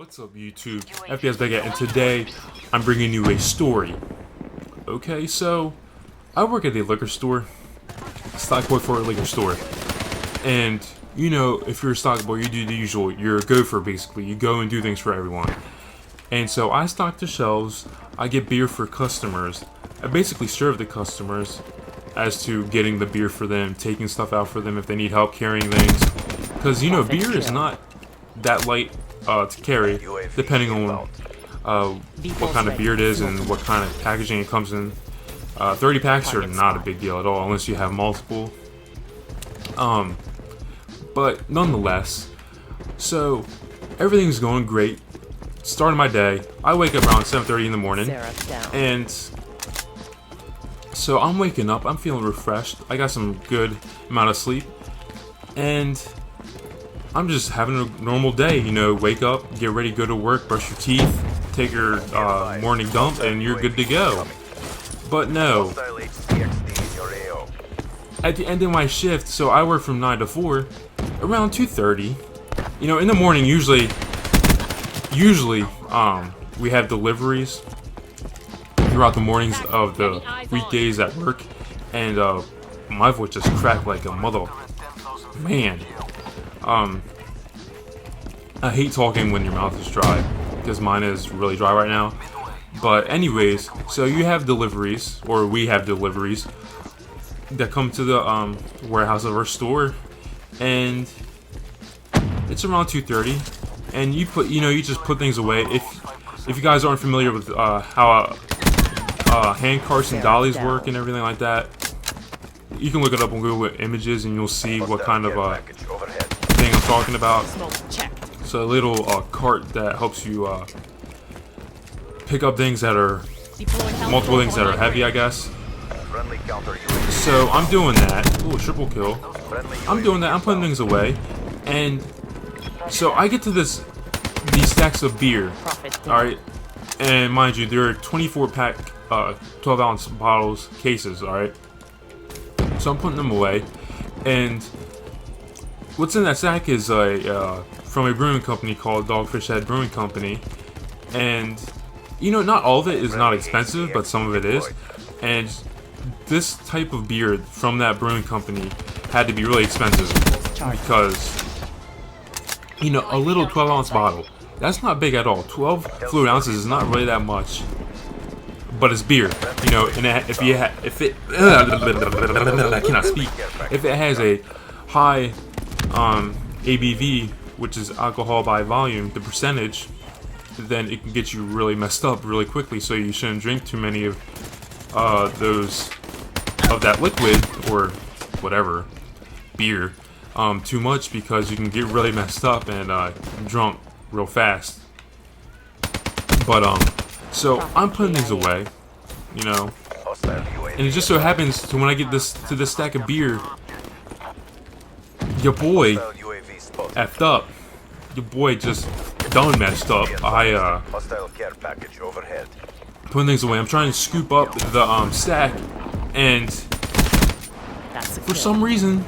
What's up YouTube, FPS Baguette, and today I'm bringing you a story. Okay, so I work at a liquor store, stock boy for a liquor store, and you know, if you're a stock boy, you do the usual, you're a gopher basically, you go and do things for everyone. And so I stock the shelves, I get beer for customers, I basically serve the customers as to getting the beer for them, taking stuff out for them if they need help carrying things, because you know, beer is not that light to carry, depending on what kind of beer it is and what kind of packaging it comes in. 30 packs are not a big deal at all unless you have multiple. But nonetheless, so everything's going great. Starting my day, I wake up around 7:30 in the morning, and so I'm waking up. I'm feeling refreshed. I got some good amount of sleep, and I'm just having a normal day, you know, wake up, get ready, go to work, brush your teeth, take your morning dump, and you're good to go. But no, at the end of my shift, so I work from 9 to 4, around 2:30, you know, in the morning, usually, we have deliveries throughout the mornings of the weekdays at work, and my voice just cracked like a mother, man. I hate talking when your mouth is dry, because mine is really dry right now. But anyways, so you have deliveries, or we have deliveries, that come to the warehouse of our store, and it's around 2:30, and you just put things away. If you guys aren't familiar with how hand carts and dollies work and everything like that, you can look it up on Google Images and you'll see what kind of thing I'm talking about. So a little cart that helps you pick up things that are multiple things that are heavy, I guess. So I'm doing that. Ooh, triple kill. I'm doing that. I'm putting things away, and so I get to these stacks of beer. All right, and mind you, there are 24-pack, 12-ounce bottles, cases. All right. So I'm putting them away, and what's in that sack is from a brewing company called Dogfish Head Brewing Company, and you know, not all of it is not expensive, but some of it is, and this type of beer from that brewing company had to be really expensive because, you know, a little 12-ounce bottle, that's not big at all. 12 fluid ounces is not really that much, but it's beer, you know, and if it has a high ABV, which is alcohol by volume, the percentage, then it can get you really messed up really quickly. So you shouldn't drink too many of that liquid or whatever beer too much, because you can get really messed up and drunk real fast. But so I'm putting these away, you know, and it just so happens to when I get this stack of beer, your boy effed up. Your boy just done messed up. I putting things away. I'm trying to scoop up the stack, and for some reason,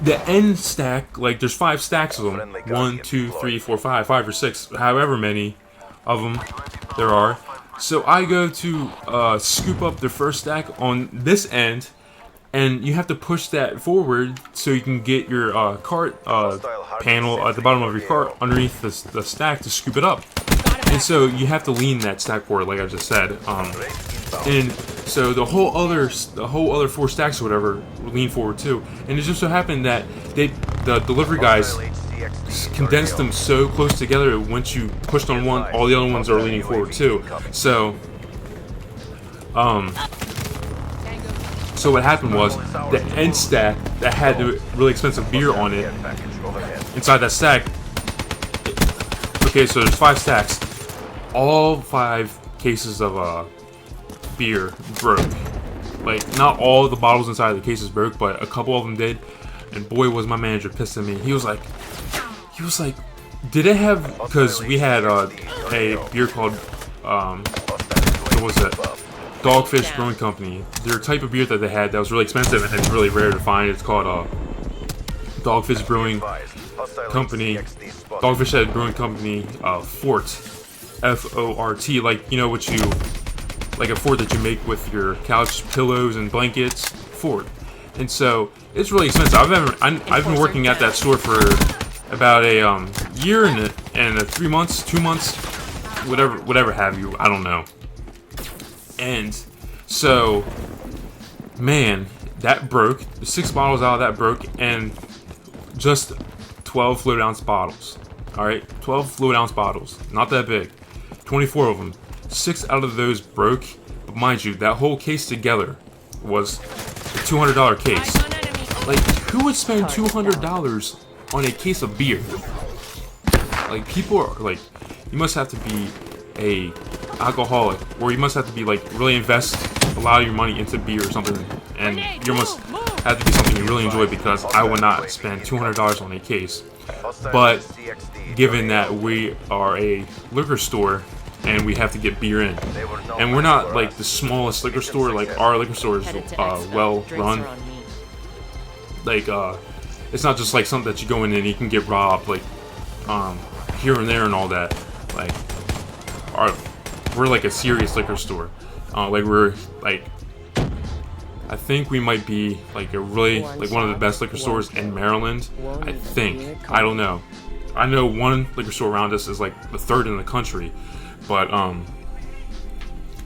the end stack, like there's 5 stacks of them. 1, 2, 3, 4, 5 or 6, however many of them there are. So I go to scoop up the first stack on this end, and you have to push that forward so you can get your cart panel at the bottom of your cart underneath the stack to scoop it up. And so you have to lean that stack forward, like I just said. And so the whole other 4 stacks or whatever lean forward too. And it just so happened that the delivery guys condensed them so close together. Once you pushed on one, all the other ones are leaning forward too. So so what happened was, the end stack that had the really expensive beer on it, inside that stack, okay, so there's 5 stacks, all 5 cases of beer broke. Like, not all the bottles inside the cases broke, but a couple of them did, and boy was my manager pissed at me. He was like, did it have, because we had a beer called, what was it? Dogfish Brewing Company. Their type of beer that they had that was really expensive and it's really rare to find. It's called Dogfish Brewing company, Dogfish Head Brewing Company, Fort, F-O-R-T, like, you know what you, like a fort that you make with your couch, pillows, and blankets, Fort. And so, it's really expensive. I've been working at that store for about a year and 3 months, 2 months, whatever have you, I don't know. And so, man, that broke. 6 bottles out of that broke, and just 12 fluid ounce bottles. Alright, 12 fluid ounce bottles. Not that big. 24 of them. 6 out of those broke. But mind you, that whole case together was a $200 case. Like, who would spend $200 on a case of beer? Like, people are like, you must have to be a alcoholic, or you must have to be like really invest a lot of your money into beer or something, and you must have to be something you really enjoy, because I would not spend $200 on a case. But given that we are a liquor store and we have to get beer in, and we're not like the smallest liquor store, like our liquor store is well run. Like it's not just like something that you go in and you can get robbed, like here and there and all that. Like we're like a serious liquor store. Like we're like, I think we might be like a really like one of the best liquor stores in Maryland. I think. I don't know. I know one liquor store around us is like the 3rd in the country. But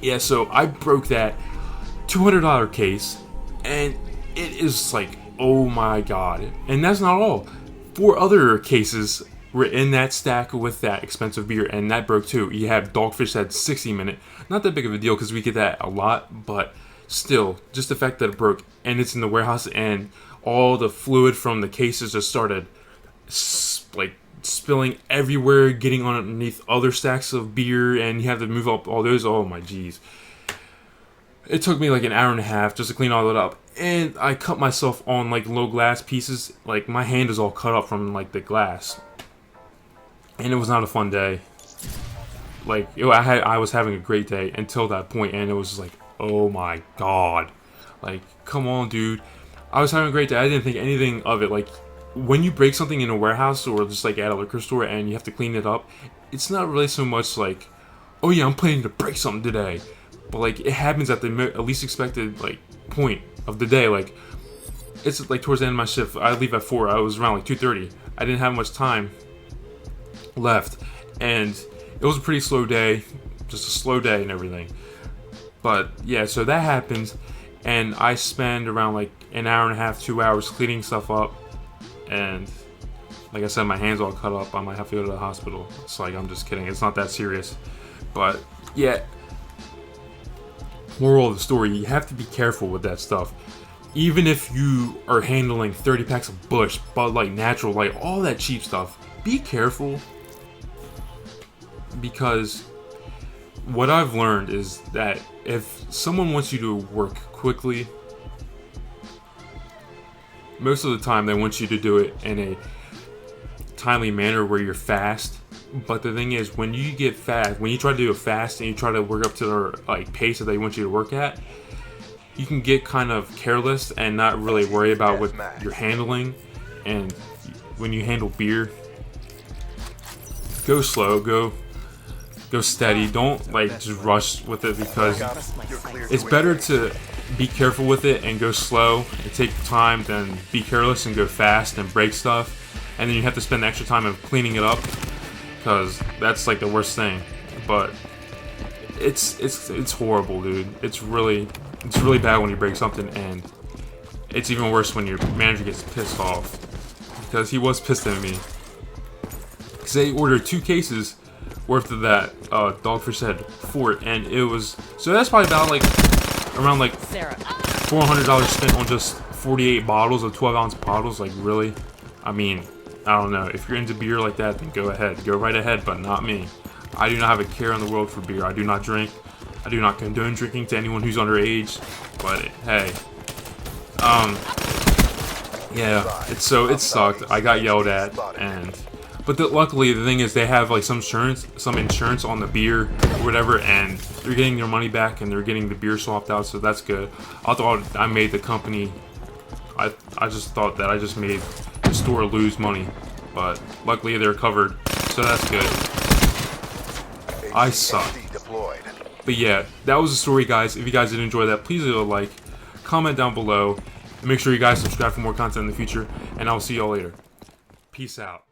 yeah, so I broke that $200 case, and it is like, oh my god. And that's not all. 4 other cases were in that stack with that expensive beer, and that broke too. You have Dogfish Head 60 minute. Not that big of a deal because we get that a lot, but still, just the fact that it broke and it's in the warehouse, and all the fluid from the cases just started like spilling everywhere, getting on underneath other stacks of beer, and you have to move up all those. Oh my jeez. It took me like an hour and a half just to clean all that up, and I cut myself on like low glass pieces. Like my hand is all cut up from like the glass, and it was not a fun day. Like I was having a great day until that point, and it was just like, oh my god, like come on, dude. I was having a great day. I didn't think anything of it. Like when you break something in a warehouse or just like at a liquor store and you have to clean it up, it's not really so much like, oh yeah, I'm planning to break something today. But like it happens at the least expected like point of the day. Like it's like towards the end of my shift. I leave at 4. I was around like 2:30. I didn't have much time left, and it was a pretty slow day, just a slow day and everything. But yeah, so that happens, and I spend around like an hour and a half, 2 hours cleaning stuff up, and like I said, my hand's all cut up. I might have to go to the hospital. It's like, I'm just kidding. It's not that serious. But yeah, moral of the story, you have to be careful with that stuff. Even if you are handling 30 packs of Busch, Bud Light, Natural Light, all that cheap stuff, be careful. Because what I've learned is that if someone wants you to work quickly, most of the time they want you to do it in a timely manner where you're fast. But the thing is, when you get fast, when you try to do it fast and you try to work up to their like pace that they want you to work at, you can get kind of careless and not really worry about what you're handling. And when you handle beer, go slow, go steady. Don't like just rush with it, because it's better to be careful with it and go slow and take time than be careless and go fast and break stuff, and then you have to spend extra time of cleaning it up, because that's like the worst thing. But it's horrible, dude. It's really bad when you break something, and it's even worse when your manager gets pissed off, because he was pissed at me because they ordered 2 cases worth of that Dogfish Head Fort, and it was, so that's probably about like around like $400 spent on just 48 bottles of 12-ounce bottles. Like really, I mean, I don't know, if you're into beer like that, then go right ahead, but not me. I do not have a care in the world for beer. I do not drink. I do not condone drinking to anyone who's underage, but hey, yeah, it sucked. I got yelled at, but luckily the thing is they have like some insurance on the beer or whatever, and they're getting their money back and they're getting the beer swapped out, so that's good. I thought I made the company, I just thought that I just made the store lose money, but but luckily they're covered, so that's good. I suck. But yeah, that was the story, guys. If you guys did enjoy that, please leave a like, comment down below, and make sure you guys subscribe for more content in the future, and I'll see y'all later. Peace out.